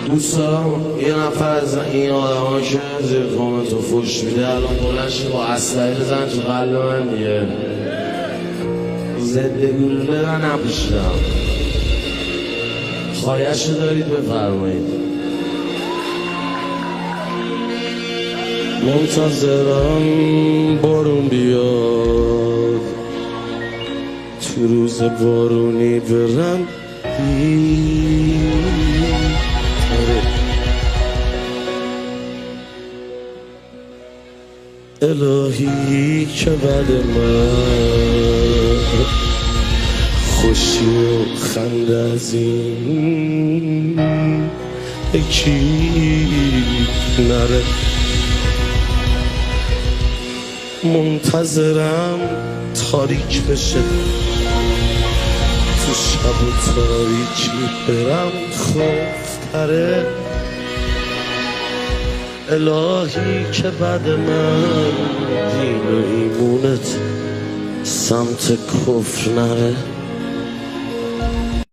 دوست دارم یه نفر از این آدم که زیر کامنت رو فوش میده الان بلنش با اسلحه بزن تو قلب من دیگه ضد گلوله من نپوشیدم خواهیش دارید بفرمایید منتظرم بارون بیاد تو روز بارونی برم الهی که بعد من خوشی و خنده از این یکی نره منتظرم تاریک بشه تو شب و تاریکی برم خوفتره الهی که بعد من دین و ایمونت سمت کفر نره